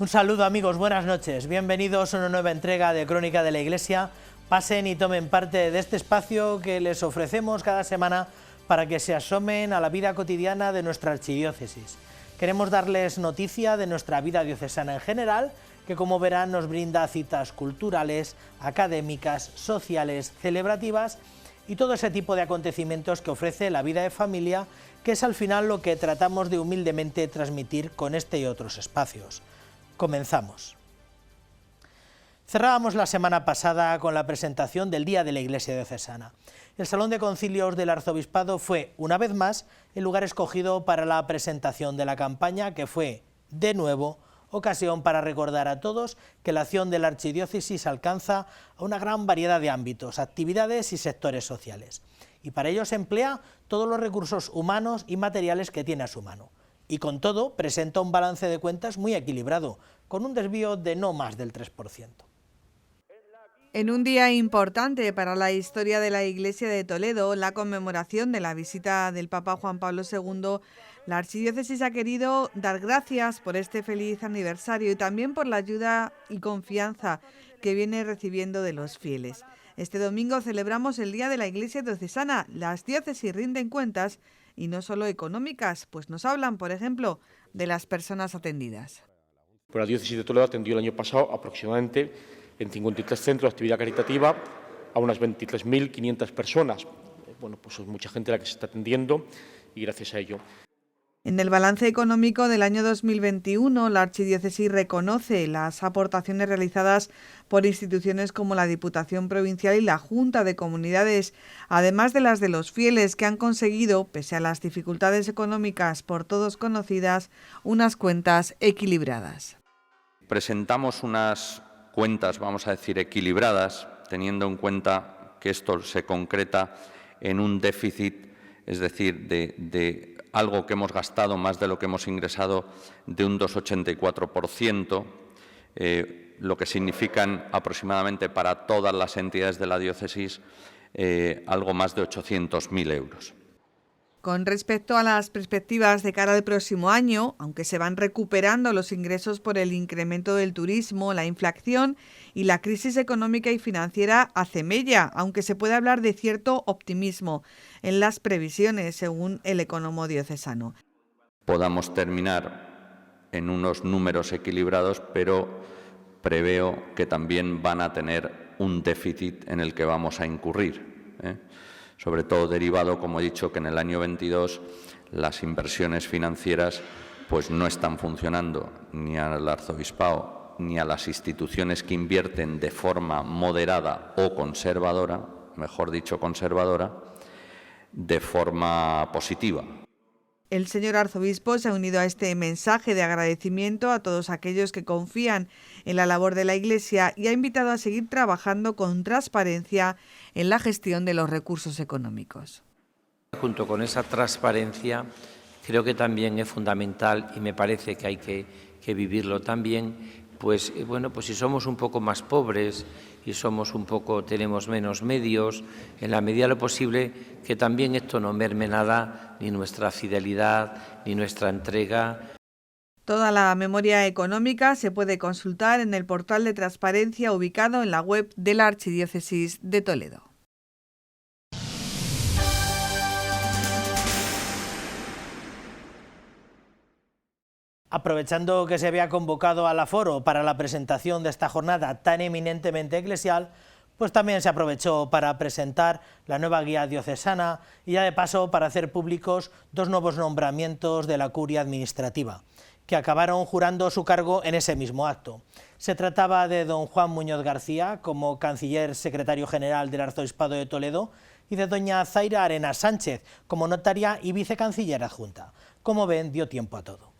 Un saludo amigos, buenas noches, bienvenidos a una nueva entrega de Crónica de la Iglesia. Pasen y tomen parte de este espacio que les ofrecemos cada semana para que se asomen a la vida cotidiana de nuestra archidiócesis. Queremos darles noticia de nuestra vida diocesana en general, que como verán nos brinda citas culturales, académicas, sociales, celebrativas y todo ese tipo de acontecimientos que ofrece la vida de familia, que es al final lo que tratamos de humildemente transmitir con este y otros espacios. Comenzamos. Cerrábamos la semana pasada con la presentación del Día de la Iglesia Diocesana. El Salón de Concilios del Arzobispado fue, una vez más, el lugar escogido para la presentación de la campaña, que fue, de nuevo, ocasión para recordar a todos que la acción de la archidiócesis alcanza a una gran variedad de ámbitos, actividades y sectores sociales. Y para ello se emplea todos los recursos humanos y materiales que tiene a su mano. Y con todo presenta un balance de cuentas muy equilibrado, con un desvío de no más del 3%. En un día importante para la historia de la Iglesia de Toledo, la conmemoración de la visita del Papa Juan Pablo II, la Archidiócesis ha querido dar gracias por este feliz aniversario y también por la ayuda y confianza que viene recibiendo de los fieles. Este domingo celebramos el Día de la Iglesia Diocesana. Las diócesis rinden cuentas y no solo económicas, pues nos hablan, por ejemplo, de las personas atendidas. Pues la Diócesis de Toledo atendió el año pasado aproximadamente en 53 centros de actividad caritativa a unas 23.500 personas. Bueno, pues es mucha gente la que se está atendiendo y gracias a ello. En el balance económico del año 2021, la Archidiócesis reconoce las aportaciones realizadas por instituciones como la Diputación Provincial y la Junta de Comunidades, además de las de los fieles que han conseguido, pese a las dificultades económicas por todos conocidas, unas cuentas equilibradas. Presentamos unas cuentas, vamos a decir, equilibradas, teniendo en cuenta que esto se concreta en un déficit, es decir, de algo que hemos gastado más de lo que hemos ingresado, de un 2,84%, lo que significan aproximadamente para todas las entidades de la diócesis algo más de 800.000 euros. Con respecto a las perspectivas de cara al próximo año, aunque se van recuperando los ingresos por el incremento del turismo, la inflación y la crisis económica y financiera hace mella, aunque se puede hablar de cierto optimismo en las previsiones, según el economo diocesano. Podamos terminar en unos números equilibrados, pero preveo que también van a tener un déficit en el que vamos a incurrir, sobre todo derivado, como he dicho, que en el año 22 las inversiones financieras pues no están funcionando ni al arzobispado ni a las instituciones que invierten de forma moderada o conservadora, mejor dicho conservadora, de forma positiva. El señor arzobispo se ha unido a este mensaje de agradecimiento a todos aquellos que confían en la labor de la Iglesia y ha invitado a seguir trabajando con transparencia en la gestión de los recursos económicos. Junto con esa transparencia, creo que también es fundamental y me parece que hay que vivirlo también, pues si somos un poco más pobres y tenemos menos medios, en la medida de lo posible, que también esto no merme nada, ni nuestra fidelidad, ni nuestra entrega. Toda la memoria económica se puede consultar en el portal de transparencia ubicado en la web de la Archidiócesis de Toledo. Aprovechando que se había convocado al aforo para la presentación de esta jornada tan eminentemente eclesial, pues también se aprovechó para presentar la nueva guía diocesana y ya de paso para hacer públicos dos nuevos nombramientos de la curia administrativa, que acabaron jurando su cargo en ese mismo acto. Se trataba de don Juan Muñoz García como canciller secretario general del Arzobispado de Toledo y de doña Zaira Arenas Sánchez como notaria y vicecanciller adjunta. Como ven, dio tiempo a todo.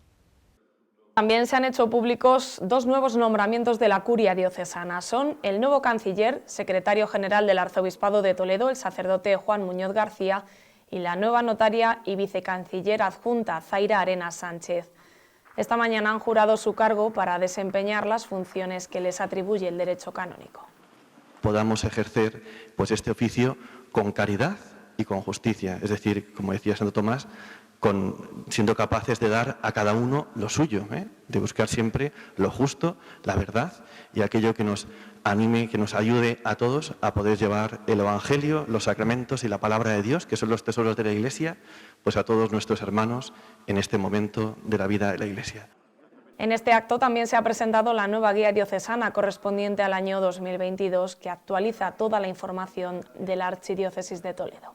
También se han hecho públicos dos nuevos nombramientos de la curia diocesana. Son el nuevo canciller, secretario general del Arzobispado de Toledo, el sacerdote Juan Muñoz García, y la nueva notaria y vicecanciller adjunta, Zaira Arenas Sánchez. Esta mañana han jurado su cargo para desempeñar las funciones que les atribuye el derecho canónico. Podamos ejercer este oficio con caridad y con justicia, es decir, como decía Santo Tomás, siendo capaces de dar a cada uno lo suyo, de buscar siempre lo justo, la verdad y aquello que nos anime, que nos ayude a todos a poder llevar el Evangelio, los sacramentos y la palabra de Dios, que son los tesoros de la Iglesia, pues a todos nuestros hermanos en este momento de la vida de la Iglesia. En este acto también se ha presentado la nueva guía diocesana correspondiente al año 2022, que actualiza toda la información de la Archidiócesis de Toledo.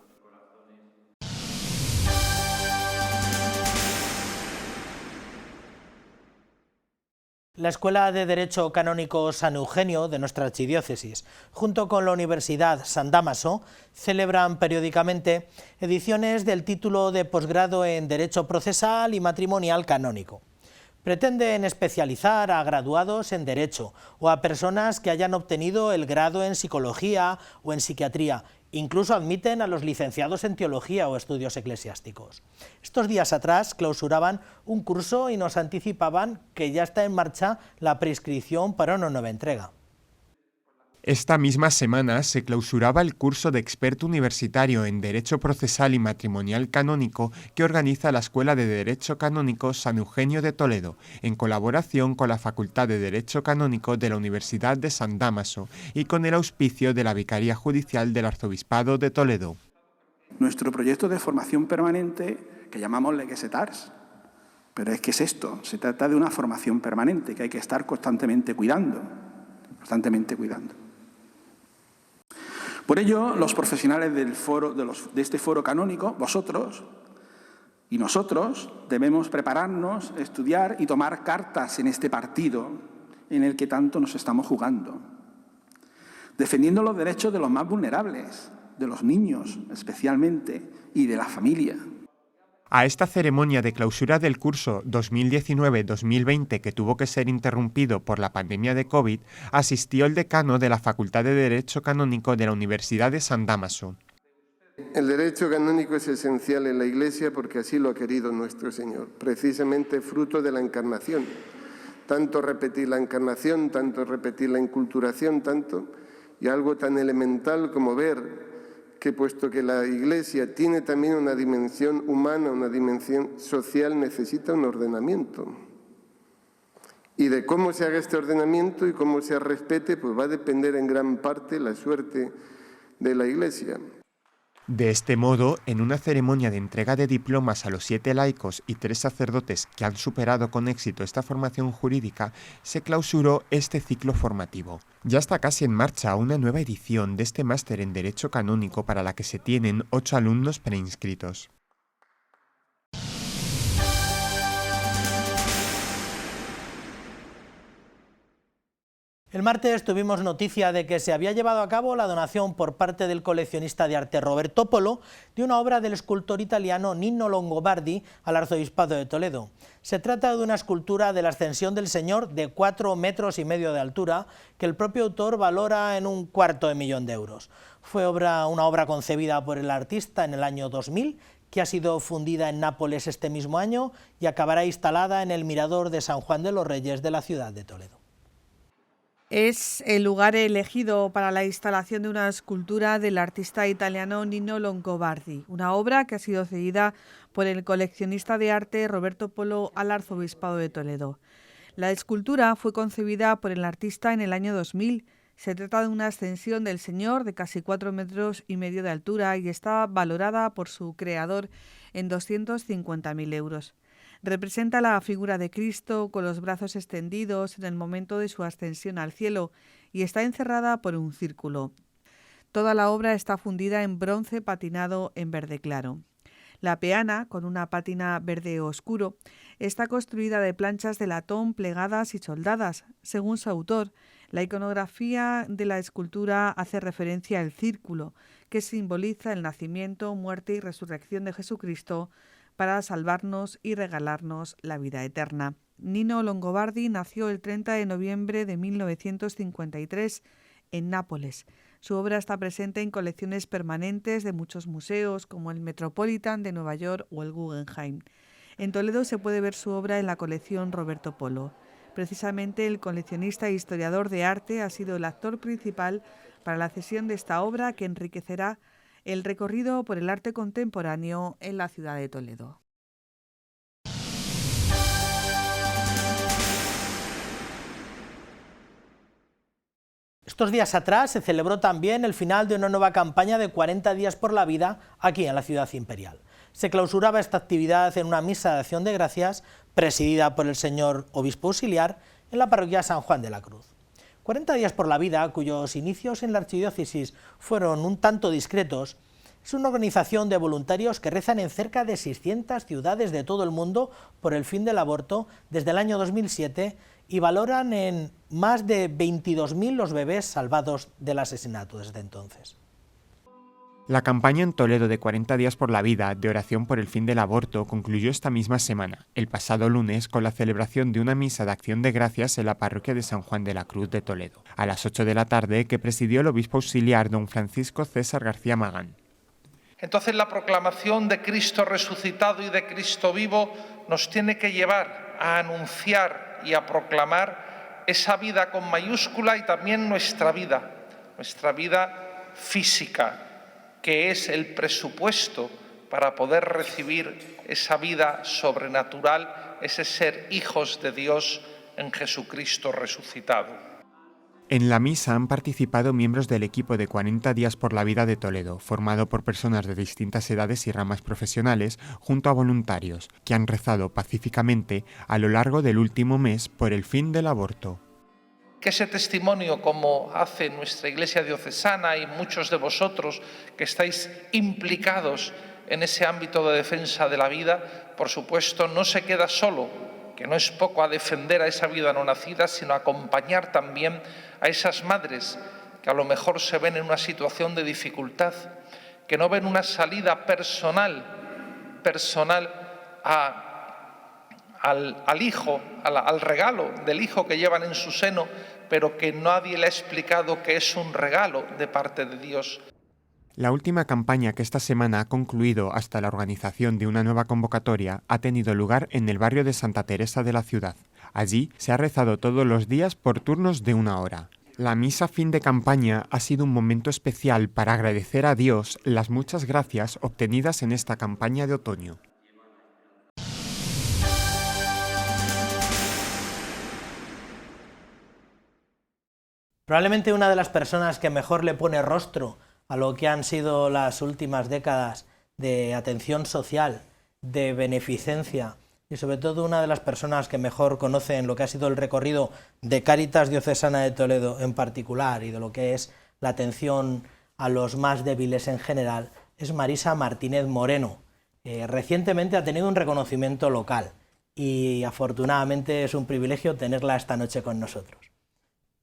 La Escuela de Derecho Canónico San Eugenio de nuestra archidiócesis, junto con la Universidad San Dámaso, celebran periódicamente ediciones del título de posgrado en Derecho Procesal y Matrimonial Canónico. Pretenden especializar a graduados en Derecho o a personas que hayan obtenido el grado en Psicología o en Psiquiatría. Incluso admiten a los licenciados en Teología o Estudios Eclesiásticos. Estos días atrás clausuraban un curso y nos anticipaban que ya está en marcha la preinscripción para una nueva entrega. Esta misma semana se clausuraba el curso de experto universitario en Derecho Procesal y Matrimonial Canónico que organiza la Escuela de Derecho Canónico San Eugenio de Toledo, en colaboración con la Facultad de Derecho Canónico de la Universidad de San Dámaso y con el auspicio de la Vicaría Judicial del Arzobispado de Toledo. Nuestro proyecto de formación permanente, que llamamos Leguesetars, pero es que es esto, se trata de una formación permanente que hay que estar constantemente cuidando. Por ello, los profesionales de este foro canónico, vosotros y nosotros, debemos prepararnos, estudiar y tomar cartas en este partido en el que tanto nos estamos jugando, defendiendo los derechos de los más vulnerables, de los niños especialmente, y de la familia. A esta ceremonia de clausura del curso 2019-2020, que tuvo que ser interrumpido por la pandemia de COVID, asistió el decano de la Facultad de Derecho Canónico de la Universidad de San Dámaso. El derecho canónico es esencial en la Iglesia porque así lo ha querido nuestro Señor, precisamente fruto de la encarnación. Tanto repetir la encarnación, tanto repetir la inculturación, y algo tan elemental como ver que puesto que la Iglesia tiene también una dimensión humana, una dimensión social, necesita un ordenamiento. Y de cómo se haga este ordenamiento y cómo se respete, pues va a depender en gran parte la suerte de la Iglesia. De este modo, en una ceremonia de entrega de diplomas a los 7 laicos y 3 sacerdotes que han superado con éxito esta formación jurídica, se clausuró este ciclo formativo. Ya está casi en marcha una nueva edición de este máster en Derecho Canónico para la que se tienen 8 alumnos preinscritos. El martes tuvimos noticia de que se había llevado a cabo la donación por parte del coleccionista de arte Roberto Polo de una obra del escultor italiano Nino Longobardi al Arzobispado de Toledo. Se trata de una escultura de la Ascensión del Señor de 4,5 metros de altura que el propio autor valora en $250,000 euros. Fue una obra concebida por el artista en el año 2000, que ha sido fundida en Nápoles este mismo año y acabará instalada en el Mirador de San Juan de los Reyes de la ciudad de Toledo. Es el lugar elegido para la instalación de una escultura del artista italiano Nino Longobardi, una obra que ha sido cedida por el coleccionista de arte Roberto Polo al Arzobispado de Toledo. La escultura fue concebida por el artista en el año 2000. Se trata de una ascensión del Señor de casi 4,5 metros de altura y está valorada por su creador en 250,000 euros. Representa la figura de Cristo con los brazos extendidos en el momento de su ascensión al cielo y está encerrada por un círculo. Toda la obra está fundida en bronce patinado en verde claro. La peana, con una pátina verde oscuro, está construida de planchas de latón plegadas y soldadas. Según su autor, la iconografía de la escultura hace referencia al círculo, que simboliza el nacimiento, muerte y resurrección de Jesucristo para salvarnos y regalarnos la vida eterna. Nino Longobardi nació el 30 de noviembre de 1953 en Nápoles. Su obra está presente en colecciones permanentes de muchos museos, como el Metropolitan de Nueva York o el Guggenheim. En Toledo se puede ver su obra en la colección Roberto Polo. Precisamente el coleccionista e historiador de arte ha sido el actor principal para la cesión de esta obra, que enriquecerá el recorrido por el arte contemporáneo en la ciudad de Toledo. Estos días atrás se celebró también el final de una nueva campaña de 40 días por la vida aquí en la ciudad imperial. Se clausuraba esta actividad en una misa de acción de gracias presidida por el señor obispo auxiliar en la parroquia San Juan de la Cruz. 40 días por la vida, cuyos inicios en la archidiócesis fueron un tanto discretos, es una organización de voluntarios que rezan en cerca de 600 ciudades de todo el mundo por el fin del aborto desde el año 2007 y valoran en más de 22.000 los bebés salvados del asesinato desde entonces. La campaña en Toledo de 40 días por la vida, de oración por el fin del aborto, concluyó esta misma semana, el pasado lunes, con la celebración de una misa de acción de gracias en la parroquia de San Juan de la Cruz de Toledo, a las 8 de la tarde, que presidió el obispo auxiliar don Francisco César García Magán. Entonces la proclamación de Cristo resucitado y de Cristo vivo nos tiene que llevar a anunciar y a proclamar esa vida con mayúscula y también nuestra vida física, que es el presupuesto para poder recibir esa vida sobrenatural, ese ser hijos de Dios en Jesucristo resucitado. En la misa han participado miembros del equipo de 40 días por la vida de Toledo, formado por personas de distintas edades y ramas profesionales, junto a voluntarios, que han rezado pacíficamente a lo largo del último mes por el fin del aborto. Que ese testimonio, como hace nuestra Iglesia diocesana y muchos de vosotros que estáis implicados en ese ámbito de defensa de la vida, por supuesto no se queda solo, que no es poco a defender a esa vida no nacida, sino a acompañar también a esas madres que a lo mejor se ven en una situación de dificultad, que no ven una salida personal al hijo, al regalo del hijo que llevan en su seno, pero que nadie le ha explicado que es un regalo de parte de Dios. La última campaña, que esta semana ha concluido hasta la organización de una nueva convocatoria, ha tenido lugar en el barrio de Santa Teresa de la ciudad. Allí se ha rezado todos los días por turnos de 1 hora. La misa fin de campaña ha sido un momento especial para agradecer a Dios las muchas gracias obtenidas en esta campaña de otoño. Probablemente una de las personas que mejor le pone rostro a lo que han sido las últimas décadas de atención social, de beneficencia y sobre todo una de las personas que mejor conocen lo que ha sido el recorrido de Cáritas Diocesana de Toledo en particular y de lo que es la atención a los más débiles en general, es Marisa Martínez Moreno. Recientemente ha tenido un reconocimiento local y afortunadamente es un privilegio tenerla esta noche con nosotros.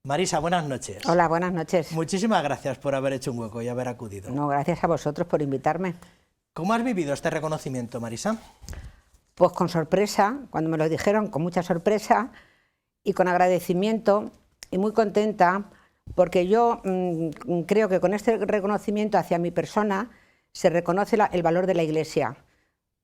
Marisa, buenas noches. Hola, buenas noches. Muchísimas gracias por haber hecho un hueco y haber acudido. No, gracias a vosotros por invitarme. ¿Cómo has vivido este reconocimiento, Marisa? Pues con sorpresa, cuando me lo dijeron, con mucha sorpresa y con agradecimiento y muy contenta, porque yo creo que con este reconocimiento hacia mi persona se reconoce el valor de la Iglesia,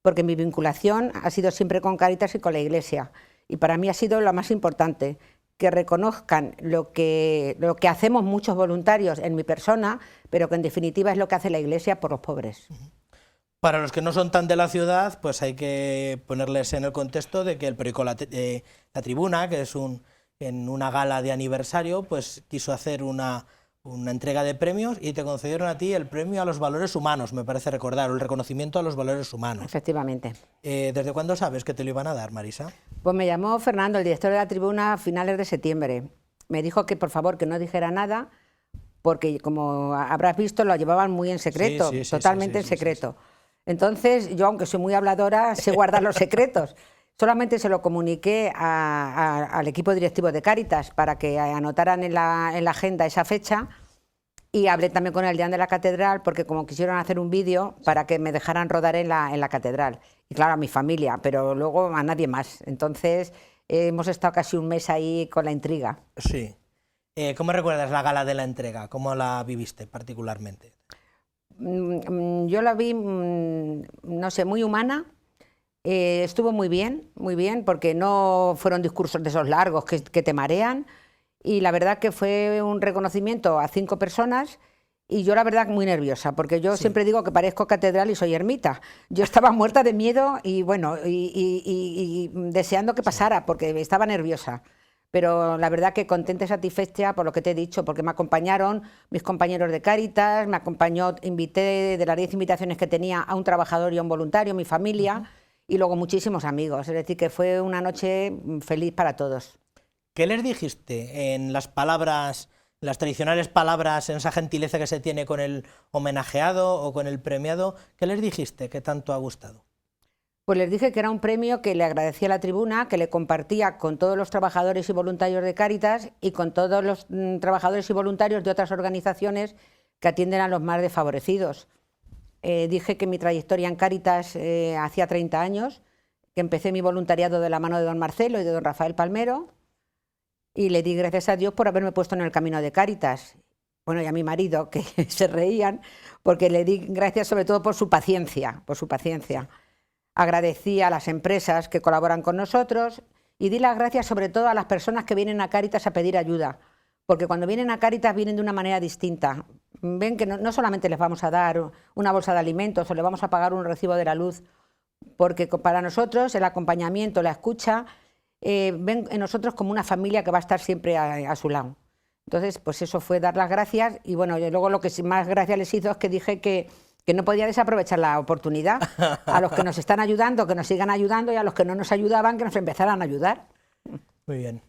porque mi vinculación ha sido siempre con Cáritas y con la Iglesia, y para mí ha sido lo más importante, que reconozcan lo que hacemos muchos voluntarios en mi persona, pero que en definitiva es lo que hace la Iglesia por los pobres. Para los que no son tan de la ciudad, pues hay que ponerles en el contexto de que el periódico La Tribuna, que es en una gala de aniversario, pues quiso hacer una entrega de premios y te concedieron a ti el premio a los valores humanos, me parece recordar, o el reconocimiento a los valores humanos. Efectivamente. ¿Desde cuándo sabes que te lo iban a dar, Marisa? Pues me llamó Fernando, el director de La Tribuna, a finales de septiembre. Me dijo que por favor que no dijera nada, porque como habrás visto lo llevaban muy en secreto, totalmente en secreto. Entonces yo, aunque soy muy habladora, sé guardar los secretos. Solamente se lo comuniqué al equipo directivo de Cáritas para que anotaran en la agenda esa fecha, y hablé también con el deán de la catedral porque como quisieron hacer un vídeo para que me dejaran rodar en la catedral. Y claro, a mi familia, pero luego a nadie más. Entonces hemos estado casi un mes ahí con la intriga. Sí. ¿Cómo recuerdas la gala de la entrega? ¿Cómo la viviste particularmente? Yo la vi, no sé, muy humana. Estuvo muy bien, porque no fueron discursos de esos largos que te marean, y la verdad que fue un reconocimiento a 5 personas, y yo la verdad muy nerviosa, porque yo siempre digo que parezco catedral y soy ermita. Yo estaba muerta de miedo y bueno, y deseando que pasara, porque estaba nerviosa. pero la verdad que contenta y satisfecha por lo que te he dicho, porque me acompañaron mis compañeros de Cáritas, me acompañó, invité de las 10 invitaciones que tenía a un trabajador y a un voluntario, mi familia, y luego muchísimos amigos, es decir, que fue una noche feliz para todos. ¿Qué les dijiste en las palabras, las tradicionales palabras, en esa gentileza que se tiene con el homenajeado o con el premiado? ¿Qué les dijiste que tanto ha gustado? Pues les dije que era un premio que le agradecía a la tribuna, que le compartía con todos los trabajadores y voluntarios de Cáritas y con todos los trabajadores y voluntarios de otras organizaciones que atienden a los más desfavorecidos. Dije que mi trayectoria en Cáritas hacía 30 años, que empecé mi voluntariado de la mano de don Marcelo y de don Rafael Palmero, y le di gracias a Dios por haberme puesto en el camino de Cáritas. Bueno, y a mi marido, que se reían, porque le di gracias sobre todo por su paciencia, Agradecí a las empresas que colaboran con nosotros y di las gracias sobre todo a las personas que vienen a Cáritas a pedir ayuda, porque cuando vienen a Cáritas vienen de una manera distinta. Ven que no solamente les vamos a dar una bolsa de alimentos o les vamos a pagar un recibo de la luz, porque para nosotros el acompañamiento, la escucha, ven en nosotros como una familia que va a estar siempre a su lado. Entonces, pues eso fue dar las gracias y bueno, yo luego lo que más gracias les hizo es que dije que no podía desaprovechar la oportunidad. A los que nos están ayudando, que nos sigan ayudando, y a los que no nos ayudaban, que nos empezaran a ayudar. Muy bien.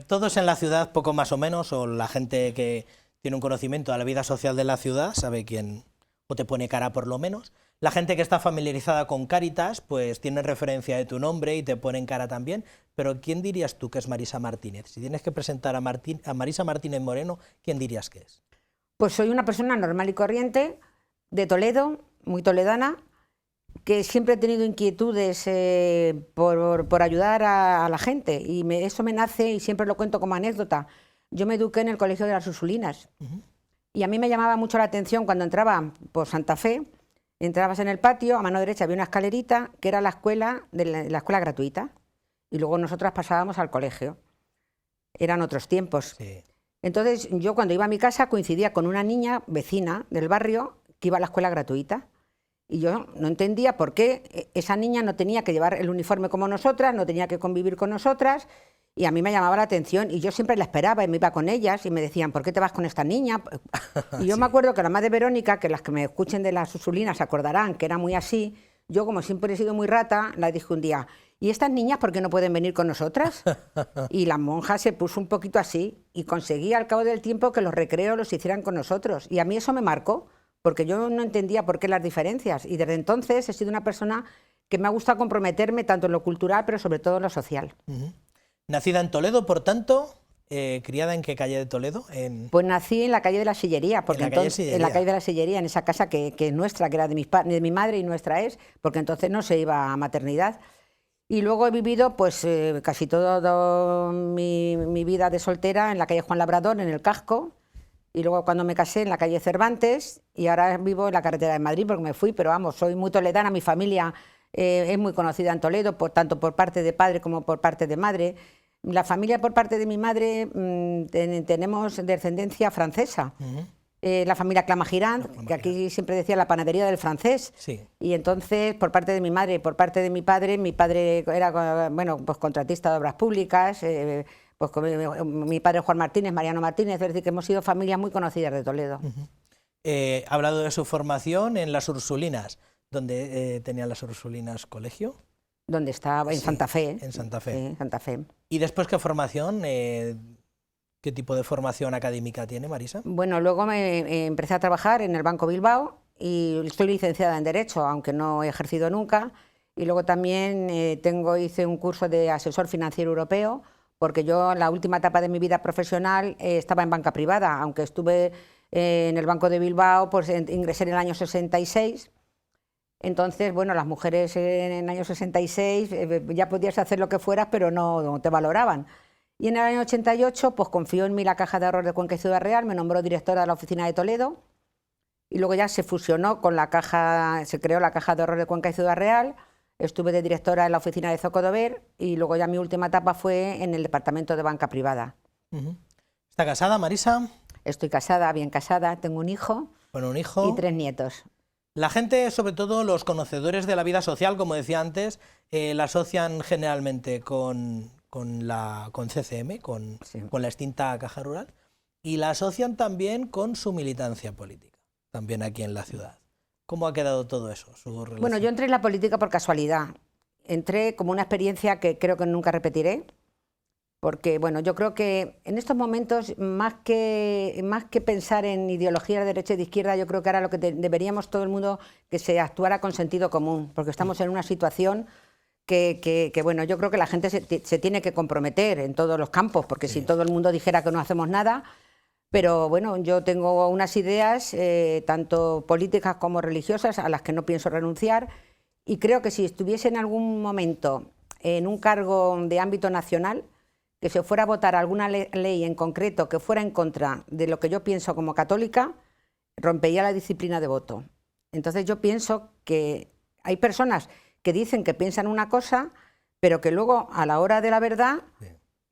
Todos en la ciudad, poco más o menos, o la gente que tiene un conocimiento de la vida social de la ciudad, sabe quién, o te pone cara por lo menos. La gente que está familiarizada con Cáritas, pues tiene referencia de tu nombre y te pone en cara también. Pero ¿quién dirías tú que es Marisa Martínez? Si tienes que presentar a Marisa Martínez Moreno, ¿quién dirías que es? Pues soy una persona normal y corriente, de Toledo, muy toledana, que siempre he tenido inquietudes por ayudar a la gente, y eso me nace y siempre lo cuento como anécdota. Yo me eduqué en el Colegio de las Ursulinas, y a mí me llamaba mucho la atención cuando entraba por Santa Fe, entrabas en el patio, a mano derecha había una escalerita que era la escuela la escuela gratuita, y luego nosotras pasábamos al colegio. Eran otros tiempos. Sí. Entonces yo cuando iba a mi casa coincidía con una niña vecina del barrio que iba a la escuela gratuita, y yo no entendía por qué esa niña no tenía que llevar el uniforme como nosotras, no tenía que convivir con nosotras, y a mí me llamaba la atención, y yo siempre la esperaba y me iba con ellas, y me decían, ¿por qué te vas con esta niña? Y yo me acuerdo que la madre Verónica, que las que me escuchen de las Ursulinas se acordarán que era muy así, yo como siempre he sido muy rata, la dije un día, ¿y estas niñas por qué no pueden venir con nosotras? Y la monja se puso un poquito así, y conseguí al cabo del tiempo que los recreos los hicieran con nosotros, y a mí eso me marcó, porque yo no entendía por qué las diferencias, y desde entonces he sido una persona que me ha gustado comprometerme tanto en lo cultural, pero sobre todo en lo social. Nacida en Toledo, por tanto, ¿criada en qué calle de Toledo? Pues nací en la calle de la Sillería, porque en la calle de la Sillería, en esa casa que es nuestra, que era de mi madre y nuestra es, porque entonces no se iba a maternidad. Y luego he vivido pues casi toda mi vida de soltera en la calle Juan Labrador, en el Casco, y luego cuando me casé en la calle Cervantes, y ahora vivo en la carretera de Madrid porque me fui, pero vamos, soy muy toledana, mi familia es muy conocida en Toledo, tanto por parte de padre como por parte de madre. La familia por parte de mi madre tenemos descendencia francesa. La familia Clamagirant, que aquí siempre decía la panadería del francés. Sí. Y entonces, por parte de mi madre y por parte de mi padre era, bueno, pues contratista de obras públicas, pues mi padre Juan Martínez, Mariano Martínez, es decir, que hemos sido familias muy conocidas de Toledo. Ha hablado de su formación en las Ursulinas. ¿Dónde tenían las Ursulinas colegio? Donde estaba, en Santa Fe. En Santa Fe. En Santa Fe. ¿Y después qué formación? ¿Qué tipo de formación académica tiene, Marisa? Bueno, luego me empecé a trabajar en el Banco Bilbao y estoy licenciada en Derecho, aunque no he ejercido nunca. Y luego también hice un curso de asesor financiero europeo, porque yo en la última etapa de mi vida profesional estaba en banca privada, aunque estuve en el Banco de Bilbao, pues ingresé en el año 66. Entonces, bueno, las mujeres en el año 66 ya podías hacer lo que fueras, pero no te valoraban. Y en el año 88, pues confió en mí la Caja de Ahorros de Cuenca y Ciudad Real, me nombró directora de la oficina de Toledo, y luego ya se fusionó con se creó la Caja de Ahorros de Cuenca y Ciudad Real, estuve de directora en la oficina de Zocodover, y luego ya mi última etapa fue en el departamento de banca privada. ¿Está casada, Marisa? Estoy casada, bien casada, tengo un hijo, bueno, un hijo y 3 nietos. La gente, sobre todo los conocedores de la vida social, como decía antes, la asocian generalmente con con CCM, con la extinta Caja Rural, y la asocian también con su militancia política, también aquí en la ciudad. ¿Cómo ha quedado todo eso? Bueno, yo entré en la política por casualidad. Entré como una experiencia que creo que nunca repetiré, porque bueno, yo creo que en estos momentos, más que pensar en ideología de derecha y de izquierda, yo creo que ahora lo que deberíamos todo el mundo que se actuara con sentido común, porque estamos en una situación que bueno, yo creo que la gente se tiene que comprometer en todos los campos, porque si todo el mundo dijera que no hacemos nada. Pero bueno, yo tengo unas ideas, tanto políticas como religiosas, a las que no pienso renunciar, y creo que si estuviese en algún momento en un cargo de ámbito nacional, que se fuera a votar alguna ley en concreto que fuera en contra de lo que yo pienso como católica, rompería la disciplina de voto. Entonces yo pienso que hay personas que dicen que piensan una cosa, pero que luego a la hora de la verdad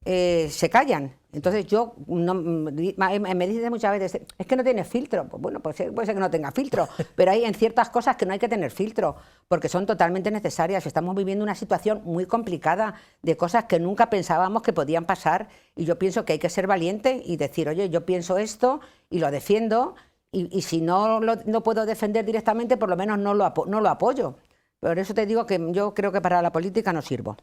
se callan. Entonces yo, me dicen muchas veces, es que no tienes filtro. Pues bueno, pues puede ser que no tenga filtro, pero hay en ciertas cosas que no hay que tener filtro, porque son totalmente necesarias. Estamos viviendo una situación muy complicada de cosas que nunca pensábamos que podían pasar, y yo pienso que hay que ser valiente y decir, oye, yo pienso esto y lo defiendo, y si no lo puedo defender directamente, por lo menos no lo apoyo. Por eso te digo que yo creo que para la política no sirvo.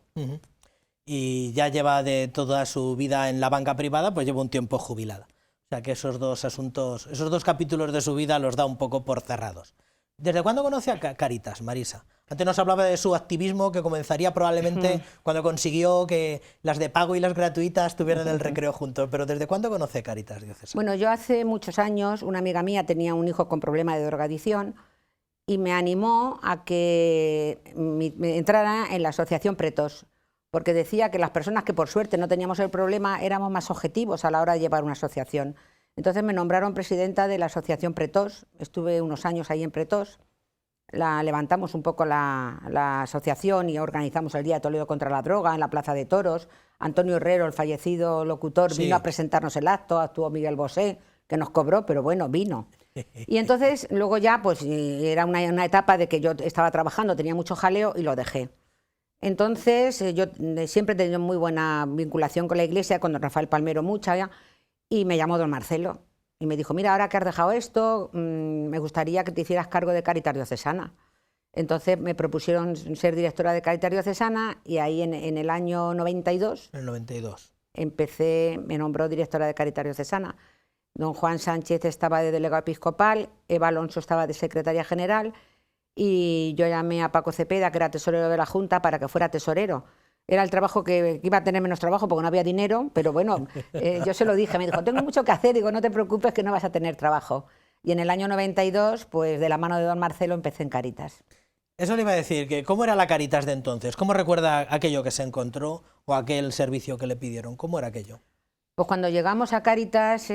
Y ya lleva de toda su vida en la banca privada, pues lleva un tiempo jubilada. O sea que esos dos asuntos, esos dos capítulos de su vida los da un poco por cerrados. ¿Desde cuándo conoce a Cáritas, Marisa? Antes nos hablaba de su activismo, que comenzaría probablemente cuando consiguió que las de pago y las gratuitas tuvieran el recreo juntos, pero ¿desde cuándo conoce Cáritas diocesana? Bueno, yo hace muchos años, una amiga mía tenía un hijo con problema de drogadicción y me animó a que me entrara en la asociación Pretos, porque decía que las personas que por suerte no teníamos el problema éramos más objetivos a la hora de llevar una asociación. Entonces me nombraron presidenta de la asociación Pretos, estuve unos años ahí en Pretos, levantamos un poco la asociación y organizamos el Día de Toledo contra la Droga en la Plaza de Toros. Antonio Herrero, el fallecido locutor, vino a presentarnos el acto, actuó Miguel Bosé, que nos cobró, pero bueno, vino. Y entonces luego ya pues era una etapa de que yo estaba trabajando, tenía mucho jaleo y lo dejé. Entonces yo siempre he tenido muy buena vinculación con la iglesia, con don Rafael Palmero mucha, y me llamó don Marcelo y me dijo, mira, ahora que has dejado esto, me gustaría que te hicieras cargo de Cáritas Diocesana. Entonces me propusieron ser directora de Cáritas Diocesana y ahí en el año 92, me nombró directora de Cáritas Diocesana. Don Juan Sánchez estaba de delegado episcopal, Eva Alonso estaba de secretaria general, y yo llamé a Paco Cepeda, que era tesorero de la Junta, para que fuera tesorero. Era el trabajo que iba a tener menos trabajo porque no había dinero, pero bueno, yo se lo dije, me dijo, tengo mucho que hacer, digo, no te preocupes que no vas a tener trabajo. Y en el año 92, pues de la mano de don Marcelo empecé en Cáritas. Eso le iba a decir, que ¿cómo era la Cáritas de entonces? ¿Cómo recuerda aquello que se encontró o aquel servicio que le pidieron? ¿Cómo era aquello? Pues cuando llegamos a Cáritas,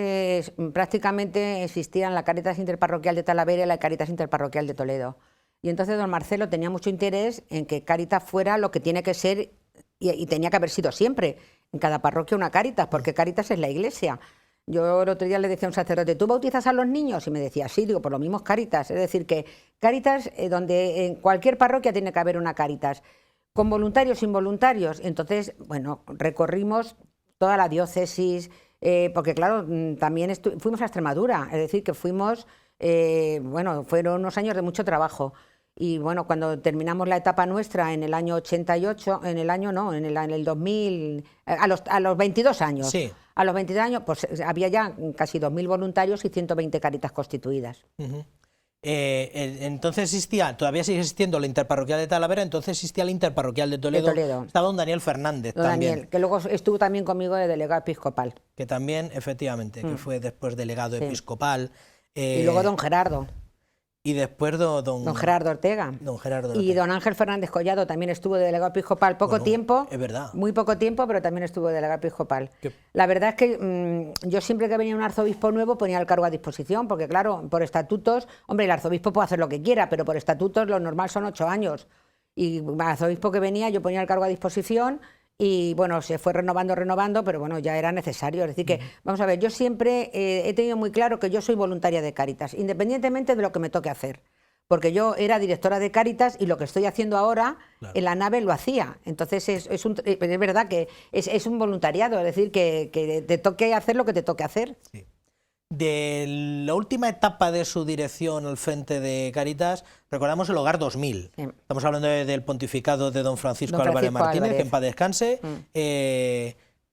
prácticamente existían la Cáritas Interparroquial de Talavera y la Cáritas Interparroquial de Toledo. Y entonces don Marcelo tenía mucho interés en que Cáritas fuera lo que tiene que ser y tenía que haber sido siempre, en cada parroquia una Cáritas, porque Cáritas es la iglesia. Yo el otro día le decía a un sacerdote, ¿tú bautizas a los niños? Y me decía, sí, digo, por lo mismo es Cáritas. Es decir, que Cáritas, donde en cualquier parroquia tiene que haber una Cáritas, con voluntarios, sin voluntarios. Entonces, bueno, recorrimos toda la diócesis, porque claro, también fuimos a Extremadura, es decir, que fuimos, bueno, fueron unos años de mucho trabajo. Y bueno, cuando terminamos la etapa nuestra en el año 88, en el 2000, a los 22 años, sí. A los 22 años, pues había ya casi 2.000 voluntarios y 120 Cáritas constituidas. Entonces existía, todavía sigue existiendo la Interparroquial de Talavera, entonces existía la Interparroquial de Toledo. Estaba don Daniel Fernández también. Daniel, que luego estuvo también conmigo de delegado episcopal. Que también, efectivamente, que fue después delegado episcopal. Y luego don Gerardo. Y después don Gerardo Ortega. Y don Ángel Fernández Collado también estuvo de delegado episcopal tiempo. Es verdad. Muy poco tiempo, pero también estuvo de delegado episcopal. La verdad es que yo siempre que venía un arzobispo nuevo ponía el cargo a disposición, porque claro, por estatutos, hombre, el arzobispo puede hacer lo que quiera, pero por estatutos lo normal son 8 años. Y el arzobispo que venía yo ponía el cargo a disposición. Y bueno, se fue renovando, pero bueno, ya era necesario. Es decir que, vamos a ver, yo siempre he tenido muy claro que yo soy voluntaria de Cáritas, independientemente de lo que me toque hacer. porque yo era directora de Cáritas y lo que estoy haciendo ahora en la nave lo hacía. Entonces es verdad que es un voluntariado, es decir, que te toque hacer lo que te toque hacer. Sí. De la última etapa de su dirección al frente de Cáritas, recordamos el Hogar 2000. Sí. Estamos hablando del pontificado de don Francisco Álvarez Martínez, que en paz descanse.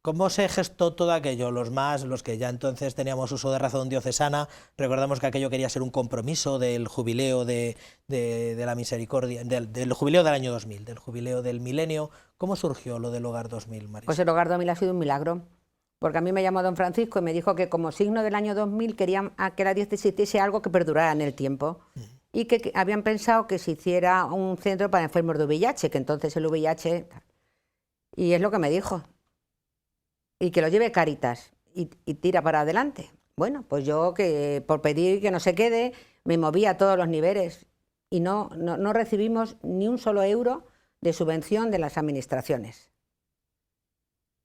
¿Cómo se gestó todo aquello? Los que ya entonces teníamos uso de razón diocesana, recordamos que aquello quería ser un compromiso del jubileo de la misericordia, del jubileo del año 2000, del jubileo del milenio. ¿Cómo surgió lo del Hogar 2000, Marisa? Pues el Hogar 2000 ha sido un milagro. Porque a mí me llamó don Francisco y me dijo que como signo del año 2000 querían que la diócesis hiciese algo que perdurara en el tiempo y que habían pensado que se hiciera un centro para enfermos de VIH, que entonces el VIH... Y es lo que me dijo. Y que lo lleve Cáritas y tira para adelante. Bueno, pues yo que por pedir que no se quede me moví a todos los niveles y no recibimos ni un solo euro de subvención de las administraciones.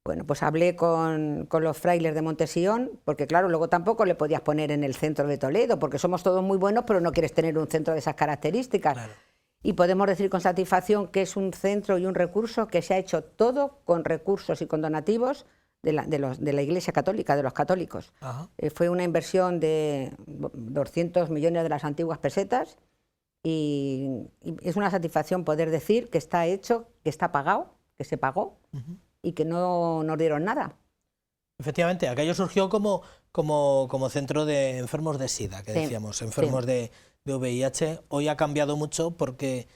Bueno, pues hablé con los frailes de Montesión, porque claro, luego tampoco le podías poner en el centro de Toledo, porque somos todos muy buenos, pero no quieres tener un centro de esas características. Claro. Y podemos decir con satisfacción que es un centro y un recurso que se ha hecho todo con recursos y con donativos de la Iglesia Católica, de los católicos. Fue una inversión de 200 millones de las antiguas pesetas y es una satisfacción poder decir que está hecho, que está pagado, que se pagó. Y que no nos dieron nada. Efectivamente, aquello surgió como centro de enfermos de SIDA, que decíamos, enfermos de VIH. Hoy ha cambiado mucho porque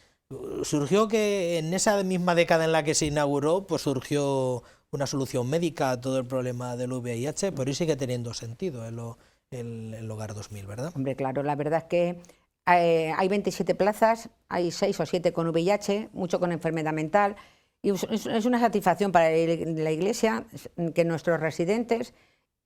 surgió que en esa misma década en la que se inauguró, pues surgió una solución médica a todo el problema del VIH, pero hoy sigue teniendo sentido el Hogar 2000, ¿verdad? Hombre, claro, la verdad es que hay 27 plazas, hay 6 o 7 con VIH, mucho con enfermedad mental. Y es una satisfacción para la Iglesia que nuestros residentes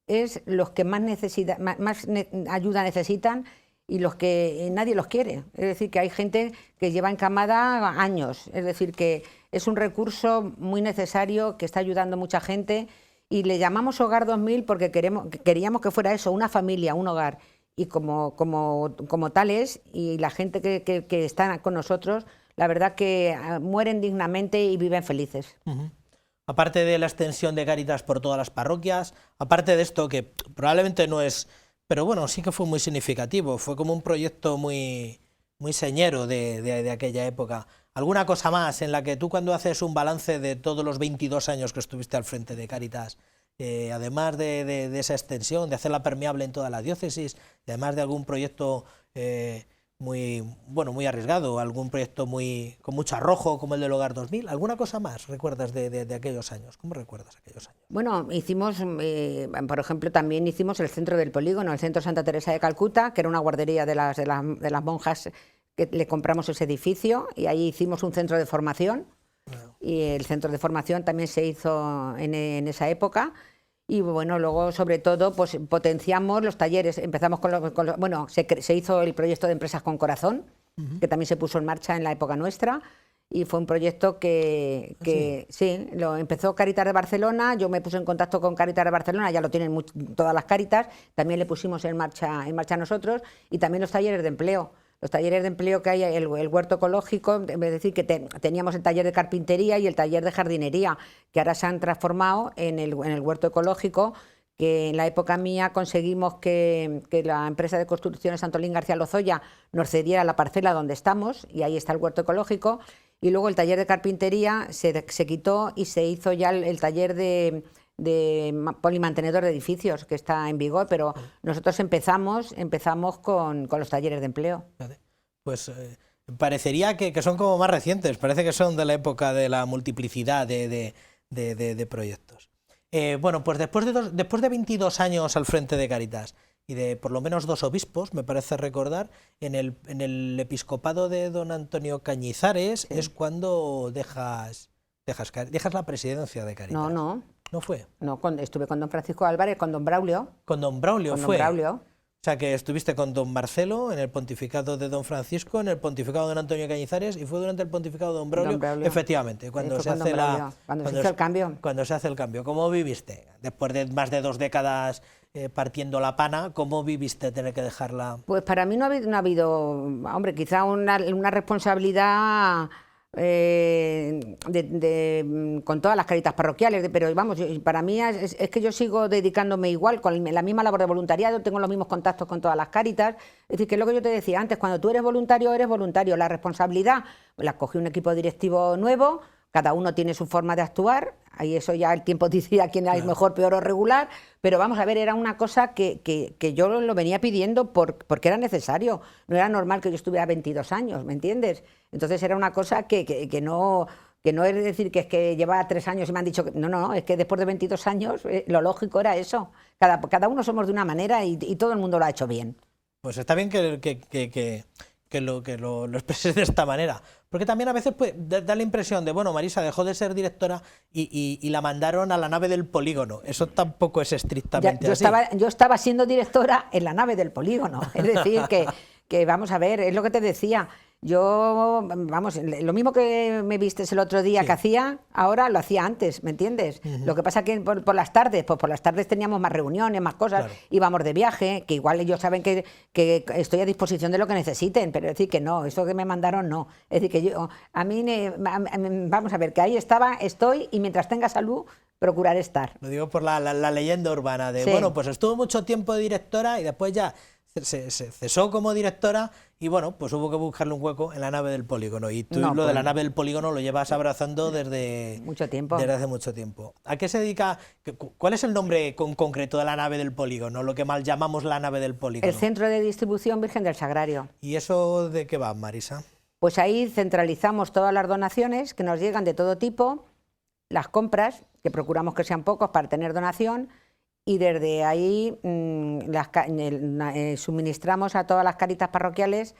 es los que más ayuda necesitan y los que nadie los quiere. Es decir, que hay gente que lleva encamada años. Es decir, que es un recurso muy necesario que está ayudando a mucha gente y le llamamos Hogar 2000 porque queríamos que fuera eso, una familia, un hogar. Y como tal es, y la gente que está con nosotros, la verdad que mueren dignamente y viven felices. Aparte de la extensión de Cáritas por todas las parroquias, aparte de esto que probablemente no es, pero bueno, sí que fue muy significativo, fue como un proyecto muy señero de aquella época. ¿Alguna cosa más en la que tú cuando haces un balance de todos los 22 años que estuviste al frente de Cáritas, además de esa extensión, de hacerla permeable en toda la diócesis, y además de algún proyecto muy arriesgado, algún proyecto con mucho arrojo como el del Hogar 2000, ¿alguna cosa más recuerdas de aquellos años? ¿Cómo recuerdas aquellos años? Bueno, hicimos, por ejemplo, también hicimos el centro del polígono, el centro Santa Teresa de Calcuta, que era una guardería de las monjas, que le compramos ese edificio y ahí hicimos un centro de formación. Y el centro de formación también se hizo en esa época. Y bueno, luego sobre todo pues potenciamos los talleres, empezamos bueno, se hizo el proyecto de Empresas con Corazón, que también se puso en marcha en la época nuestra, y fue un proyecto que sí, lo empezó Cáritas de Barcelona, yo me puse en contacto con Cáritas de Barcelona, ya lo tienen todas las Cáritas, también le pusimos en marcha nosotros, y también los talleres de empleo. Los talleres de empleo que hay, el huerto ecológico, es decir, que teníamos el taller de carpintería y el taller de jardinería, que ahora se han transformado en el huerto ecológico, que en la época mía conseguimos que la empresa de construcciones Antolín García Lozoya nos cediera la parcela donde estamos, y ahí está el huerto ecológico, y luego el taller de carpintería se quitó y se hizo ya el taller de polimantenedor de edificios, que está en vigor, pero nosotros empezamos con los talleres de empleo. Pues parecería que son como más recientes, parece que son de la época de la multiplicidad de proyectos. Bueno, pues después de 22 años al frente de Cáritas y de por lo menos 2 obispos, me parece recordar, en el episcopado de don Antonio Cañizares es cuando dejas la presidencia de Cáritas. No. ¿No fue? No, estuve con don Francisco Álvarez, con don Braulio. ¿Con don Braulio fue? Con don Braulio. O sea, que estuviste con don Marcelo en el pontificado de don Francisco, en el pontificado de don Antonio Cañizares, y fue durante el pontificado de don Braulio, efectivamente, cuando se hace el cambio. ¿Cómo viviste? Después de más de 2 décadas partiendo la pana. ¿Cómo viviste tener que dejarla? Pues para mí no ha habido, hombre, quizá una responsabilidad con todas las Cáritas parroquiales, pero vamos, para mí es que yo sigo dedicándome igual, con la misma labor de voluntariado, tengo los mismos contactos con todas las Cáritas, es decir, que es lo que yo te decía antes, cuando tú eres voluntario, la responsabilidad, la cogí un equipo directivo nuevo, cada uno tiene su forma de actuar, ahí eso ya el tiempo decía quién es mejor, peor o regular, pero vamos a ver, era una cosa que yo lo venía pidiendo porque era necesario, no era normal que yo estuviera 22 años, ¿me entiendes? Entonces era una cosa que no es decir que es que llevaba 3 años y me han dicho que no, es que después de 22 años lo lógico era eso, cada uno somos de una manera y todo el mundo lo ha hecho bien. Pues está bien que lo expreses de esta manera, porque también a veces da la impresión de, bueno, Marisa dejó de ser directora y la mandaron a la nave del polígono. Eso tampoco es estrictamente así. Yo estaba siendo directora en la nave del polígono, es decir, que vamos a ver, es lo que te decía. Yo, vamos, lo mismo que me vistes el otro día que hacía, ahora lo hacía antes, ¿me entiendes? Lo que pasa que por las tardes, pues por las tardes teníamos más reuniones, más cosas, íbamos de viaje, que igual ellos saben que estoy a disposición de lo que necesiten, pero es decir que no, eso que me mandaron no. Es decir que yo, vamos a ver, que ahí estoy y mientras tenga salud, procuraré estar. Lo digo por la leyenda urbana de, bueno, pues estuvo mucho tiempo de directora y después ya se cesó como directora y bueno, pues hubo que buscarle un hueco en la nave del polígono y tú lo de la nave del polígono lo llevas abrazando desde desde hace mucho tiempo. ¿A qué se dedica? ¿Cuál es el nombre concreto de la nave del polígono? Lo que mal llamamos la nave del polígono. El Centro de Distribución Virgen del Sagrario. ¿Y eso de qué va, Marisa? Pues ahí centralizamos todas las donaciones que nos llegan de todo tipo, las compras, que procuramos que sean pocos para tener donación, y desde ahí suministramos a todas las Cáritas parroquiales.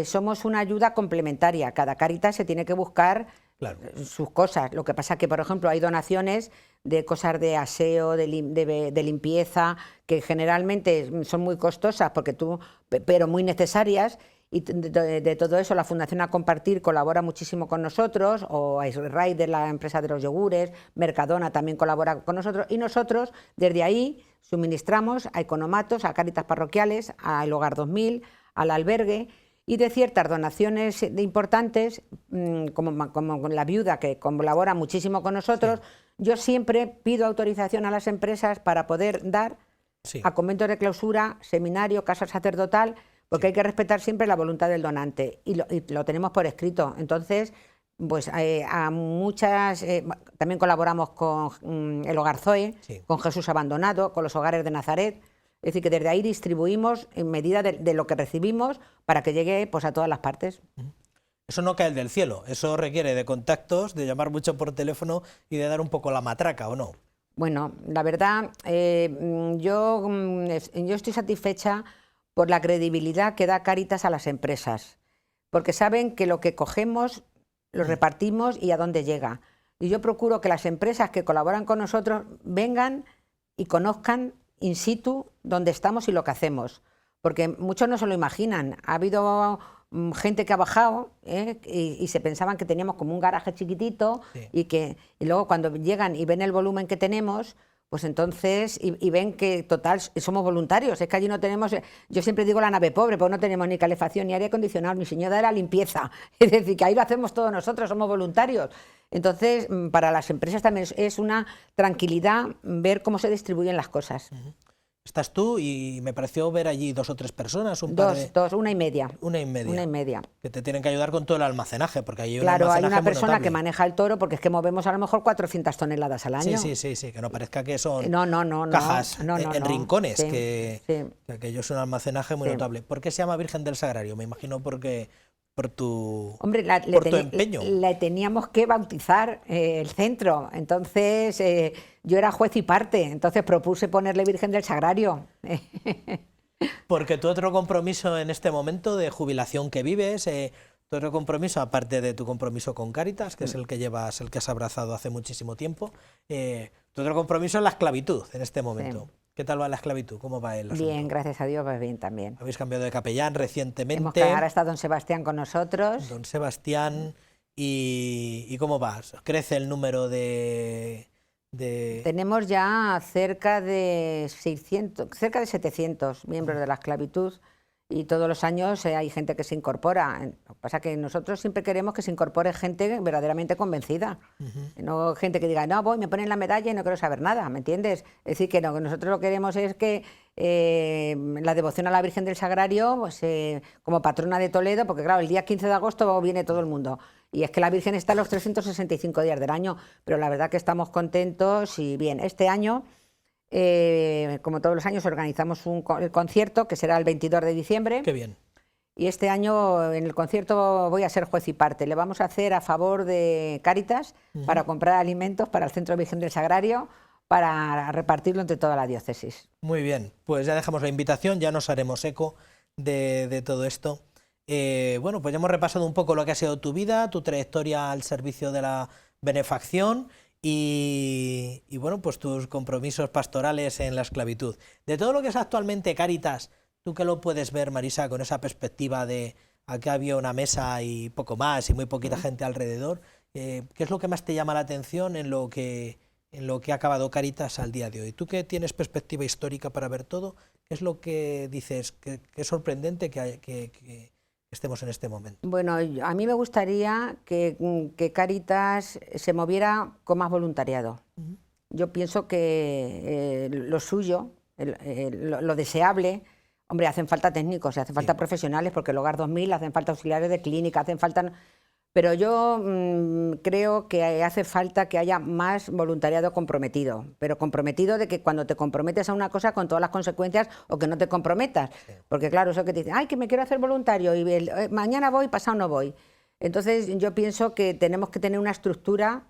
Somos una ayuda complementaria, cada Cáritas se tiene que buscar sus cosas. Lo que pasa que, por ejemplo, hay donaciones de cosas de aseo, de limpieza, que generalmente son muy costosas, pero muy necesarias. Y de todo eso la Fundación A Compartir colabora muchísimo con nosotros, o Rider, la empresa de los yogures, Mercadona también colabora con nosotros, y nosotros desde ahí suministramos a economatos, a Cáritas parroquiales, al Hogar 2000, al albergue, y de ciertas donaciones importantes, como la viuda, que colabora muchísimo con nosotros, yo siempre pido autorización a las empresas para poder dar a conventos de clausura, seminario, casa sacerdotal, porque hay que respetar siempre la voluntad del donante y lo tenemos por escrito. Entonces, pues a muchas, también colaboramos con el Hogar Zoe, con Jesús Abandonado, con los Hogares de Nazaret. Es decir, que desde ahí distribuimos en medida de lo que recibimos para que llegue pues a todas las partes. Eso no cae del cielo, eso requiere de contactos, de llamar mucho por teléfono y de dar un poco la matraca, ¿o no? Bueno, la verdad, yo estoy satisfecha por la credibilidad que da Cáritas a las empresas, porque saben que lo que cogemos lo repartimos y a dónde llega. Y yo procuro que las empresas que colaboran con nosotros vengan y conozcan in situ dónde estamos y lo que hacemos, porque muchos no se lo imaginan. Ha habido gente que ha bajado y se pensaban que teníamos como un garaje chiquitito y luego cuando llegan y ven el volumen que tenemos, pues entonces, y ven que total somos voluntarios, es que allí no tenemos, yo siempre digo la nave pobre, pues no tenemos ni calefacción ni aire acondicionado, mi señora de la limpieza, es decir, que ahí lo hacemos todos nosotros, somos voluntarios. Entonces, para las empresas también es una tranquilidad ver cómo se distribuyen las cosas. Estás tú y me pareció ver allí 2 o 3 personas, una y media. Una y media. Que te tienen que ayudar con todo el almacenaje, porque hay hay una persona que maneja el toro, porque es que movemos a lo mejor 400 toneladas al año. Sí, que no parezca que son cajas en rincones, que aquello es un almacenaje muy notable. ¿Por qué se llama Virgen del Sagrario? Me imagino por tu empeño. Le teníamos que bautizar el centro, entonces yo era juez y parte, entonces propuse ponerle Virgen del Sagrario. Porque tu otro compromiso en este momento de jubilación que vives, tu otro compromiso, aparte de tu compromiso con Cáritas, que es el que llevas, el que has abrazado hace muchísimo tiempo, tu otro compromiso es la esclavitud en este momento. ¿Qué tal va la esclavitud? ¿Cómo va el asunto? Bien, gracias a Dios, va bien también. Habéis cambiado de capellán recientemente. Ahora está don Sebastián con nosotros. Don Sebastián, ¿y cómo va? ¿Crece el número de Tenemos ya cerca de 700 miembros de la esclavitud y todos los años hay gente que se incorpora. Lo que pasa es que nosotros siempre queremos que se incorpore gente verdaderamente convencida, no gente que diga, no, voy, me ponen la medalla y no quiero saber nada, ¿me entiendes? Es decir, que no, que nosotros lo que queremos es que la devoción a la Virgen del Sagrario, pues, como patrona de Toledo, porque claro, el día 15 de agosto viene todo el mundo. Y es que la Virgen está los 365 días del año, pero la verdad que estamos contentos y bien. Este año, como todos los años, organizamos el concierto, que será el 22 de diciembre. Qué bien. Y este año en el concierto voy a ser juez y parte. Le vamos a hacer a favor de Cáritas para comprar alimentos para el Centro Virgen del Sagrario, para repartirlo entre toda la diócesis. Muy bien, pues ya dejamos la invitación, ya nos haremos eco de todo esto. Bueno, pues ya hemos repasado un poco lo que ha sido tu vida, tu trayectoria al servicio de la benefacción y bueno, pues tus compromisos pastorales en la esclavitud. De todo lo que es actualmente Cáritas, ¿tú qué lo puedes ver, Marisa, con esa perspectiva de aquí había una mesa y poco más y muy poquita gente alrededor? ¿Qué es lo que más te llama la atención en lo que ha acabado Cáritas al día de hoy? Tú que tienes perspectiva histórica para ver todo, ¿qué es lo que dices que es sorprendente que estemos en este momento? Bueno, a mí me gustaría que Cáritas se moviera con más voluntariado. Yo pienso que lo suyo, lo deseable, hombre, hacen falta técnicos, hacen falta profesionales, porque el Hogar 2000 hacen falta auxiliares de clínica, hacen falta... Pero yo creo que hace falta que haya más voluntariado comprometido, pero comprometido de que cuando te comprometes a una cosa con todas las consecuencias o que no te comprometas, porque claro, eso que te dicen, ay, que me quiero hacer voluntario y mañana voy, pasado no voy. Entonces yo pienso que tenemos que tener una estructura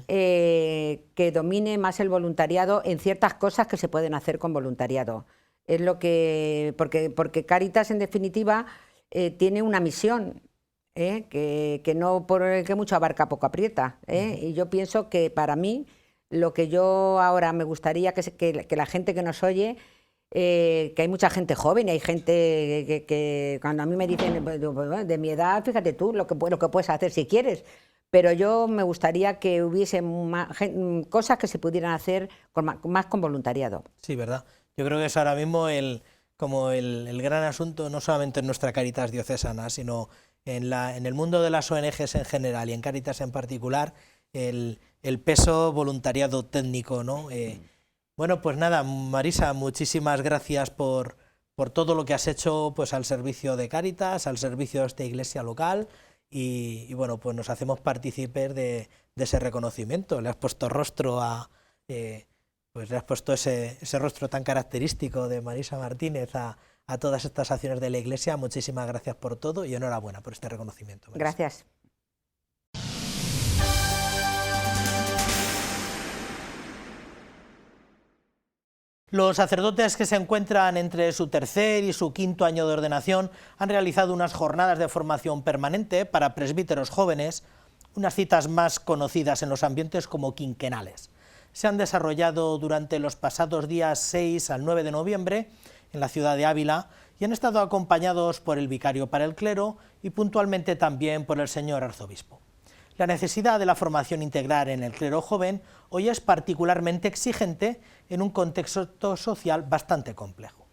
que domine más el voluntariado en ciertas cosas que se pueden hacer con voluntariado. Es lo que, porque Cáritas en definitiva tiene una misión. Que no por el que mucho abarca poco aprieta, y yo pienso que para mí lo que yo ahora me gustaría que la gente que nos oye, que hay mucha gente joven y hay gente que cuando a mí me dicen de mi edad, fíjate tú lo que puedes hacer si quieres, pero yo me gustaría que hubiese cosas que se pudieran hacer más con voluntariado. Sí, verdad. Yo creo que es ahora mismo el gran asunto, no solamente en nuestra Cáritas diocesana, sino en el mundo de las ONGs en general y en Cáritas en particular, el peso voluntariado técnico, ¿no? Bueno, pues nada, Marisa, muchísimas gracias por todo lo que has hecho, pues al servicio de Cáritas, al servicio de esta iglesia local y bueno, pues nos hacemos partícipes de ese reconocimiento. Le has puesto rostro pues le has puesto ese rostro tan característico de Marisa Martínez a todas estas acciones de la Iglesia. Muchísimas gracias por todo y enhorabuena por este reconocimiento, Marisa. Gracias. Los sacerdotes que se encuentran entre su tercer y su quinto año de ordenación han realizado unas jornadas de formación permanente para presbíteros jóvenes, unas citas más conocidas en los ambientes como quinquenales. Se han desarrollado durante los pasados días 6 al 9 de noviembre en la ciudad de Ávila y han estado acompañados por el vicario para el clero y puntualmente también por el señor arzobispo. La necesidad de la formación integral en el clero joven hoy es particularmente exigente en un contexto social bastante complejo.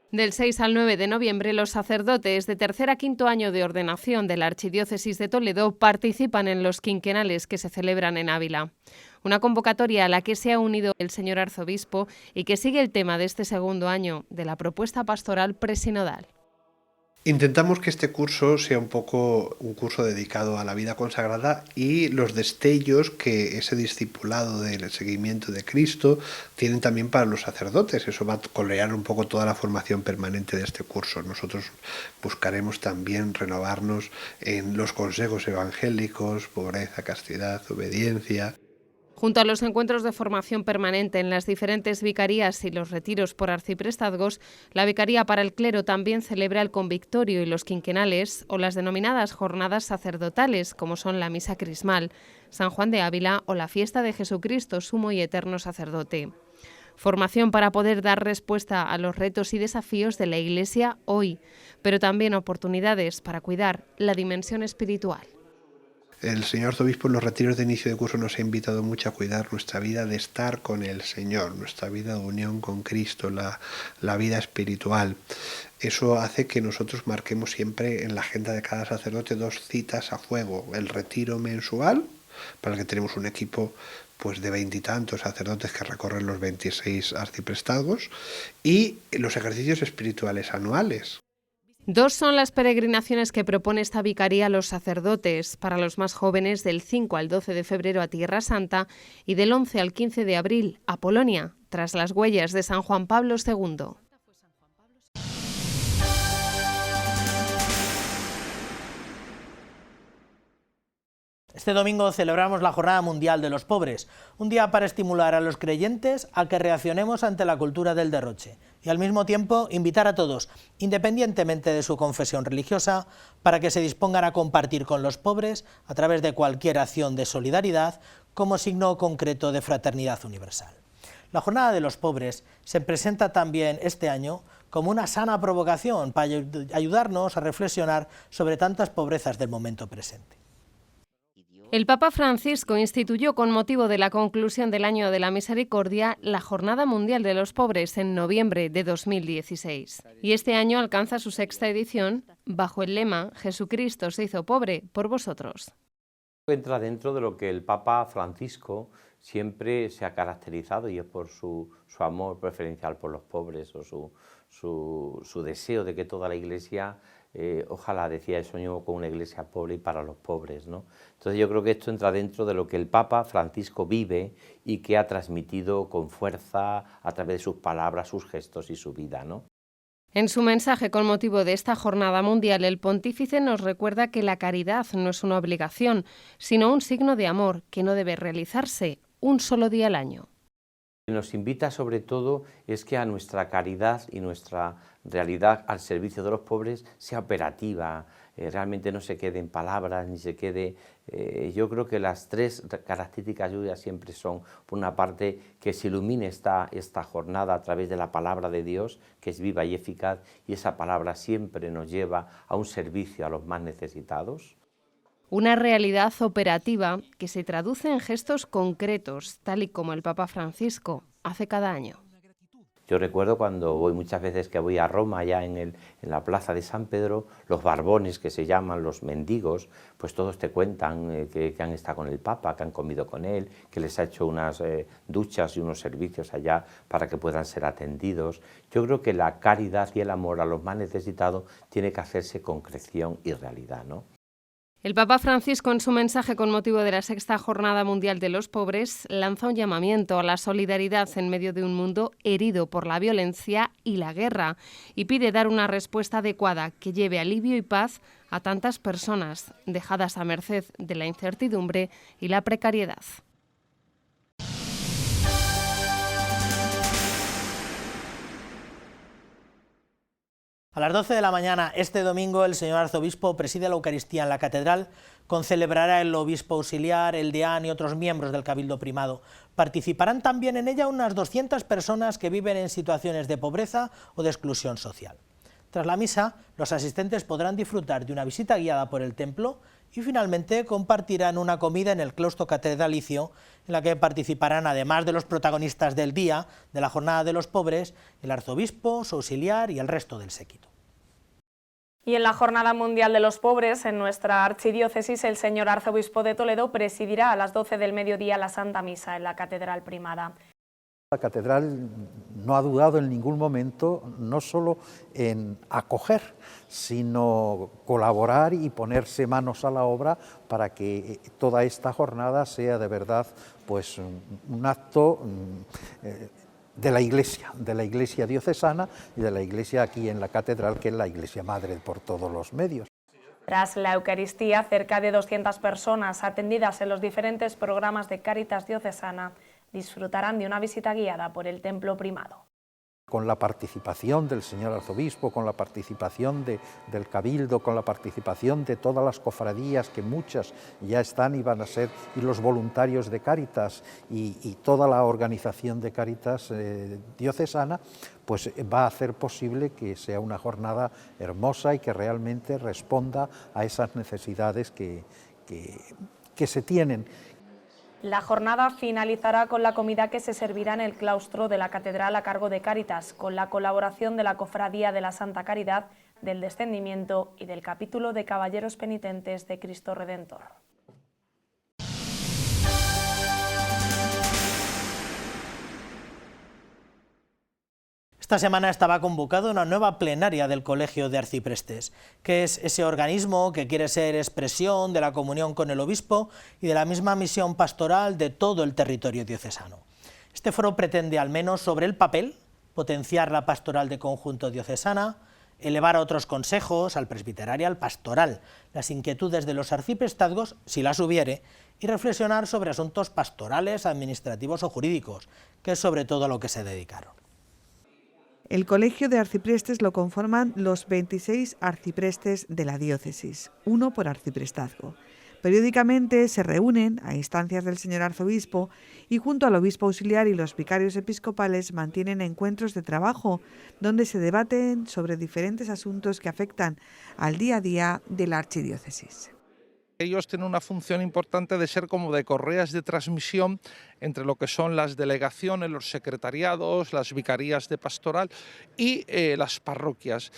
Del 6 al 9 de noviembre, los sacerdotes de tercer a quinto año de ordenación de la Archidiócesis de Toledo participan en los quinquenales que se celebran en Ávila. Una convocatoria a la que se ha unido el señor arzobispo y que sigue el tema de este segundo año de la propuesta pastoral presinodal. Intentamos que este curso sea un poco un curso dedicado a la vida consagrada y los destellos que ese discipulado del seguimiento de Cristo tienen también para los sacerdotes. Eso va a colorear un poco toda la formación permanente de este curso. Nosotros buscaremos también renovarnos en los consejos evangélicos, pobreza, castidad, obediencia. Junto a los encuentros de formación permanente en las diferentes vicarías y los retiros por arciprestazgos, la Vicaría para el Clero también celebra el convictorio y los quinquenales o las denominadas jornadas sacerdotales, como son la Misa Crismal, San Juan de Ávila o la Fiesta de Jesucristo, Sumo y Eterno Sacerdote. Formación para poder dar respuesta a los retos y desafíos de la Iglesia hoy, pero también oportunidades para cuidar la dimensión espiritual. El señor arzobispo en los retiros de inicio de curso nos ha invitado mucho a cuidar nuestra vida de estar con el Señor, nuestra vida de unión con Cristo, la vida espiritual. Eso hace que nosotros marquemos siempre en la agenda de cada sacerdote 2 citas a fuego. El retiro mensual, para el que tenemos un equipo pues de 20 y tantos sacerdotes que recorren los 26 arciprestazgos, y los ejercicios espirituales anuales. 2 son las peregrinaciones que propone esta vicaría a los sacerdotes, para los más jóvenes del 5 al 12 de febrero a Tierra Santa y del 11 al 15 de abril a Polonia, tras las huellas de San Juan Pablo II. Este domingo celebramos la Jornada Mundial de los Pobres, un día para estimular a los creyentes a que reaccionemos ante la cultura del derroche y al mismo tiempo invitar a todos, independientemente de su confesión religiosa, para que se dispongan a compartir con los pobres a través de cualquier acción de solidaridad como signo concreto de fraternidad universal. La Jornada de los Pobres se presenta también este año como una sana provocación para ayudarnos a reflexionar sobre tantas pobrezas del momento presente. El Papa Francisco instituyó con motivo de la conclusión del Año de la Misericordia la Jornada Mundial de los Pobres en noviembre de 2016. Y este año alcanza su 6ª edición bajo el lema «Jesucristo se hizo pobre por vosotros». Entra dentro de lo que el Papa Francisco siempre se ha caracterizado, y es por su amor preferencial por los pobres, o su deseo de que toda la Iglesia, ojalá, decía, sueño con una Iglesia pobre y para los pobres, ¿no? Entonces yo creo que esto entra dentro de lo que el Papa Francisco vive y que ha transmitido con fuerza a través de sus palabras, sus gestos y su vida, ¿no? En su mensaje con motivo de esta Jornada Mundial, el pontífice nos recuerda que la caridad no es una obligación, sino un signo de amor que no debe realizarse un solo día al año. Nos invita sobre todo es que a nuestra caridad y nuestra realidad al servicio de los pobres sea operativa, realmente no se quede en palabras, ni se quede... yo creo que las 3 características suyas siempre son, por una parte, que se ilumine esta jornada a través de la palabra de Dios, que es viva y eficaz, y esa palabra siempre nos lleva a un servicio a los más necesitados. Una realidad operativa que se traduce en gestos concretos, tal y como el Papa Francisco hace cada año. Yo recuerdo cuando voy muchas veces que voy a Roma, ya en la plaza de San Pedro, los barbones, que se llaman los mendigos, pues todos te cuentan que han estado con el Papa, que han comido con él, que les ha hecho unas duchas y unos servicios allá para que puedan ser atendidos. Yo creo que la caridad y el amor a los más necesitados tiene que hacerse concreción y realidad, ¿no? El Papa Francisco, en su mensaje con motivo de la 6ª Jornada Mundial de los Pobres, lanza un llamamiento a la solidaridad en medio de un mundo herido por la violencia y la guerra, y pide dar una respuesta adecuada que lleve alivio y paz a tantas personas dejadas a merced de la incertidumbre y la precariedad. A las 12 de la mañana este domingo el señor arzobispo preside la Eucaristía en la catedral, concelebrará el obispo auxiliar, el deán y otros miembros del Cabildo Primado. Participarán también en ella unas 200 personas que viven en situaciones de pobreza o de exclusión social. Tras la misa, los asistentes podrán disfrutar de una visita guiada por el templo y finalmente compartirán una comida en el claustro catedralicio, en la que participarán, además de los protagonistas del día de la Jornada de los Pobres, el arzobispo, su auxiliar y el resto del séquito. Y en la Jornada Mundial de los Pobres, en nuestra archidiócesis, el señor arzobispo de Toledo presidirá a las 12 del mediodía la Santa Misa en la Catedral Primada. La catedral no ha dudado en ningún momento no solo en acoger, sino colaborar y ponerse manos a la obra para que toda esta jornada sea de verdad pues un acto de la Iglesia diocesana y de la Iglesia aquí en la catedral, que es la Iglesia Madre por todos los medios. Tras la Eucaristía, cerca de 200 personas atendidas en los diferentes programas de Cáritas Diocesana disfrutarán de una visita guiada por el Templo Primado. Con la participación del señor arzobispo, con la participación del Cabildo, con la participación de todas las cofradías, que muchas ya están y van a ser, y los voluntarios de Cáritas y toda la organización de Cáritas diocesana, pues va a hacer posible que sea una jornada hermosa y que realmente responda a esas necesidades que que se tienen. La jornada finalizará con la comida que se servirá en el claustro de la catedral a cargo de Cáritas, con la colaboración de la Cofradía de la Santa Caridad, del Descendimiento y del capítulo de Caballeros Penitentes de Cristo Redentor. Esta semana estaba convocada una nueva plenaria del Colegio de Arciprestes, que es ese organismo que quiere ser expresión de la comunión con el obispo y de la misma misión pastoral de todo el territorio diocesano. Este foro pretende, al menos sobre el papel, potenciar la pastoral de conjunto diocesana, elevar a otros consejos, al presbiterario, al pastoral, las inquietudes de los arciprestazgos, si las hubiere, y reflexionar sobre asuntos pastorales, administrativos o jurídicos, que es sobre todo a lo que se dedicaron. El Colegio de Arciprestes lo conforman los 26 arciprestes de la diócesis, uno por arciprestazgo. Periódicamente se reúnen, a instancias del señor arzobispo, y junto al obispo auxiliar y los vicarios episcopales mantienen encuentros de trabajo, donde se debaten sobre diferentes asuntos que afectan al día a día de la archidiócesis. Ellos tienen una función importante de ser como de correas de transmisión entre lo que son las delegaciones, los secretariados, las vicarías de pastoral y las parroquias.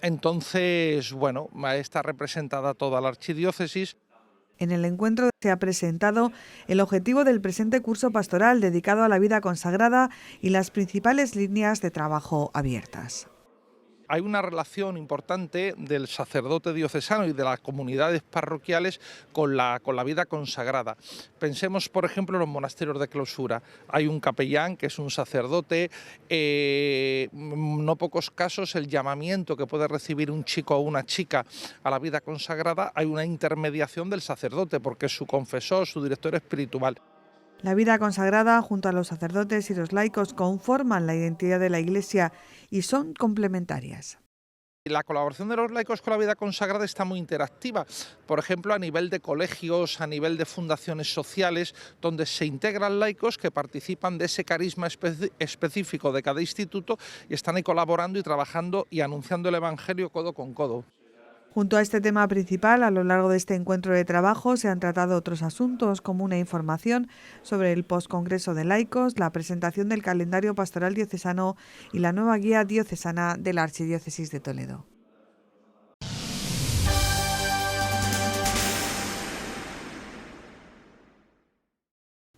Entonces, bueno, está representada toda la archidiócesis. En el encuentro se ha presentado el objetivo del presente curso pastoral dedicado a la vida consagrada y las principales líneas de trabajo abiertas. Hay una relación importante del sacerdote diocesano y de las comunidades parroquiales con la vida consagrada. Pensemos, por ejemplo, en los monasterios de clausura. Hay un capellán que es un sacerdote, no pocos casos el llamamiento que puede recibir un chico o una chica a la vida consagrada, hay una intermediación del sacerdote porque es su confesor, su director espiritual. La vida consagrada, junto a los sacerdotes y los laicos, conforman la identidad de la Iglesia y son complementarias. La colaboración de los laicos con la vida consagrada está muy interactiva, por ejemplo a nivel de colegios, a nivel de fundaciones sociales, donde se integran laicos que participan de ese carisma específico de cada instituto y están ahí colaborando y trabajando y anunciando el Evangelio codo con codo. Junto a este tema principal, a lo largo de este encuentro de trabajo se han tratado otros asuntos como una información sobre el postcongreso de laicos, la presentación del calendario pastoral diocesano y la nueva guía diocesana de la Archidiócesis de Toledo.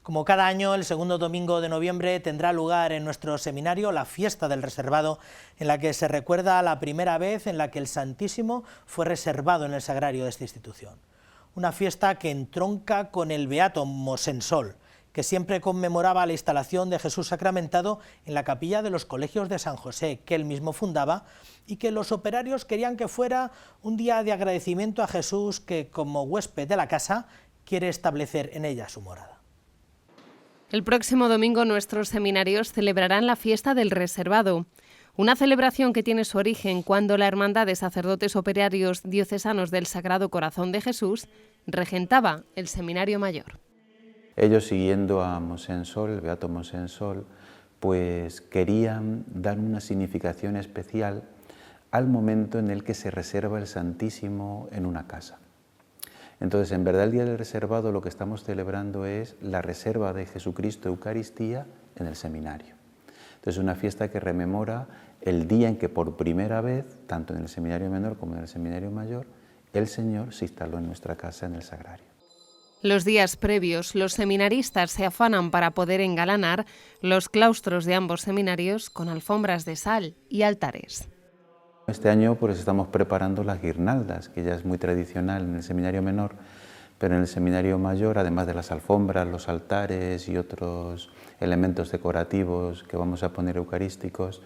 Como cada año, el segundo domingo de noviembre tendrá lugar en nuestro seminario la fiesta del reservado, en la que se recuerda la primera vez en la que el Santísimo fue reservado en el sagrario de esta institución. Una fiesta que entronca con el Beato Mosensol, que siempre conmemoraba la instalación de Jesús sacramentado en la capilla de los colegios de San José, que él mismo fundaba, y que los operarios querían que fuera un día de agradecimiento a Jesús, que como huésped de la casa quiere establecer en ella su morada. El próximo domingo nuestros seminarios celebrarán la fiesta del reservado, una celebración que tiene su origen cuando la Hermandad de Sacerdotes Operarios Diocesanos del Sagrado Corazón de Jesús regentaba el Seminario Mayor. Ellos, siguiendo a Mosensol, el Beato Mosensol, pues querían dar una significación especial al momento en el que se reserva el Santísimo en una casa. Entonces, en verdad, el Día del Reservado lo que estamos celebrando es la reserva de Jesucristo Eucaristía en el seminario. Entonces, es una fiesta que rememora el día en que por primera vez, tanto en el seminario menor como en el seminario mayor, el Señor se instaló en nuestra casa en el sagrario. Los días previos, los seminaristas se afanan para poder engalanar los claustros de ambos seminarios con alfombras de sal y altares. Este año pues estamos preparando las guirnaldas, que ya es muy tradicional en el seminario menor, pero en el seminario mayor, además de las alfombras, los altares y otros elementos decorativos que vamos a poner eucarísticos,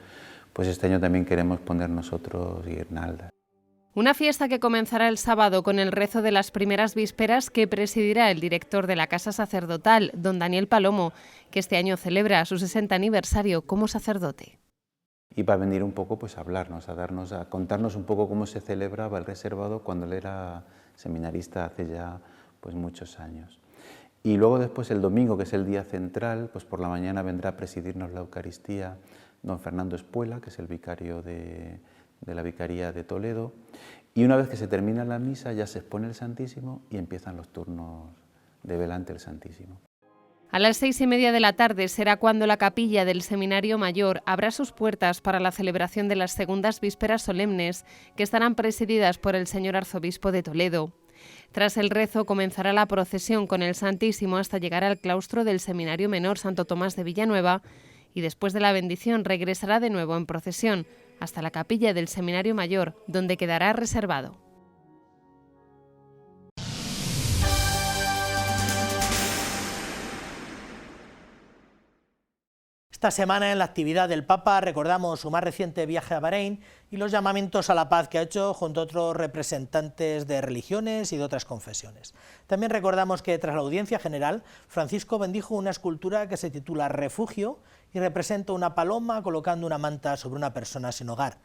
pues este año también queremos poner nosotros guirnaldas. Una fiesta que comenzará el sábado con el rezo de las primeras vísperas que presidirá el director de la Casa Sacerdotal, don Daniel Palomo, que este año celebra su 60 aniversario como sacerdote. Y va a venir un poco pues, a hablarnos, a contarnos un poco cómo se celebraba el reservado cuando él era seminarista hace ya pues, muchos años. Y luego después el domingo, que es el día central, pues por la mañana vendrá a presidirnos la Eucaristía don Fernando Espuela, que es el vicario de la Vicaría de Toledo, Y una vez que se termina la misa ya se expone el Santísimo y empiezan los turnos de vela ante el Santísimo. A las 6:30 de la tarde será cuando la capilla del Seminario Mayor abra sus puertas para la celebración de las segundas vísperas solemnes, que estarán presididas por el señor arzobispo de Toledo. Tras el rezo comenzará la procesión con el Santísimo hasta llegar al claustro del Seminario Menor Santo Tomás de Villanueva y después de la bendición regresará de nuevo en procesión hasta la capilla del Seminario Mayor, donde quedará reservado. Esta semana en la actividad del Papa recordamos su más reciente viaje a Bahrein y los llamamientos a la paz que ha hecho junto a otros representantes de religiones y de otras confesiones. También recordamos que tras la audiencia general, Francisco bendijo una escultura que se titula Refugio y representa una paloma colocando una manta sobre una persona sin hogar.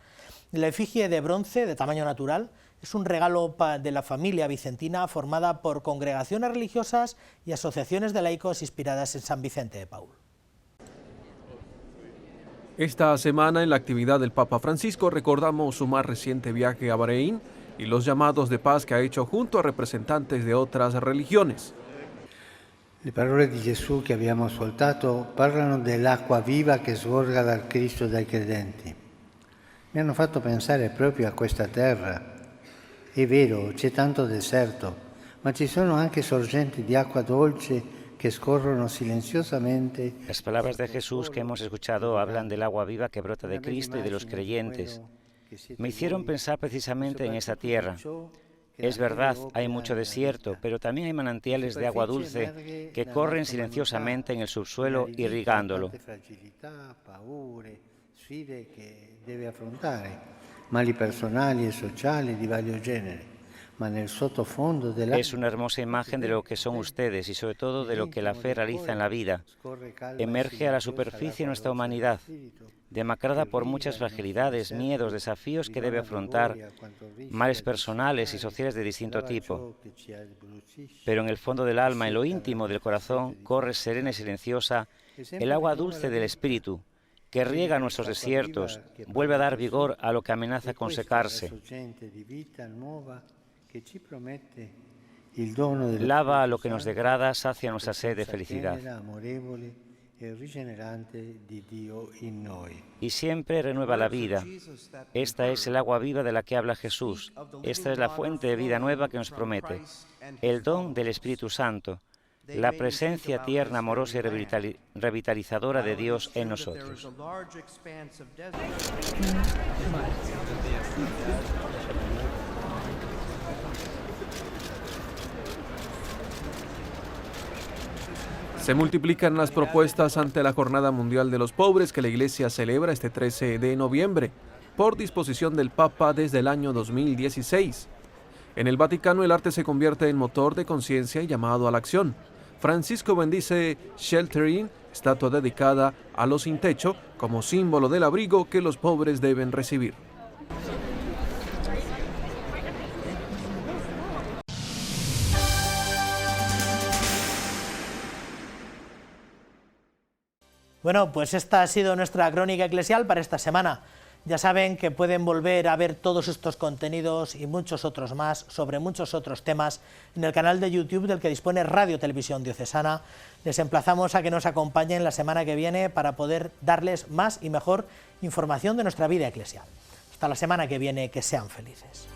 La efigie de bronce de tamaño natural es un regalo de la familia vicentina formada por congregaciones religiosas y asociaciones de laicos inspiradas en San Vicente de Paúl. Esta semana, en la actividad del Papa Francisco, recordamos su más reciente viaje a Bahrein y los llamados de paz que ha hecho junto a representantes de otras religiones. Le parole di Gesù che abbiamo ascoltato parlano dell'acqua viva che sgorga dal Cristo dai credenti. Mi hanno fatto pensare proprio a questa terra. È vero, c'è tanto deserto, ma ci sono anche sorgenti di acqua dolce que escorren silenciosamente. Las palabras de Jesús que hemos escuchado hablan del agua viva que brota de Cristo y de los creyentes. Me hicieron pensar precisamente en esa tierra. Es verdad, hay mucho desierto, pero también hay manantiales de agua dulce que corren silenciosamente en el subsuelo irrigándolo. Sfide che deve affrontare, mali personali e sociali di vario genere. Es una hermosa imagen de lo que son ustedes y sobre todo de lo que la fe realiza en la vida. Emerge a la superficie nuestra humanidad, demacrada por muchas fragilidades, miedos, desafíos que debe afrontar, males personales y sociales de distinto tipo. Pero en el fondo del alma, en lo íntimo del corazón, corre serena y silenciosa el agua dulce del Espíritu, que riega nuestros desiertos, vuelve a dar vigor a lo que amenaza con secarse. Lava a lo que nos degrada, sacia nuestra sed de felicidad. Y siempre renueva la vida. Esta es el agua viva de la que habla Jesús. Esta es la fuente de vida nueva que nos promete. El don del Espíritu Santo, la presencia tierna, amorosa y revitalizadora de Dios en nosotros. Se multiplican las propuestas ante la Jornada Mundial de los Pobres que la Iglesia celebra este 13 de noviembre, por disposición del Papa desde el año 2016. En el Vaticano el arte se convierte en motor de conciencia y llamado a la acción. Francisco bendice Sheltering, estatua dedicada a los sin techo, como símbolo del abrigo que los pobres deben recibir. Bueno, pues esta ha sido nuestra crónica eclesial para esta semana. Ya saben que pueden volver a ver todos estos contenidos y muchos otros más sobre muchos otros temas en el canal de YouTube del que dispone Radio Televisión Diocesana. Les emplazamos a que nos acompañen la semana que viene para poder darles más y mejor información de nuestra vida eclesial. Hasta la semana que viene, que sean felices.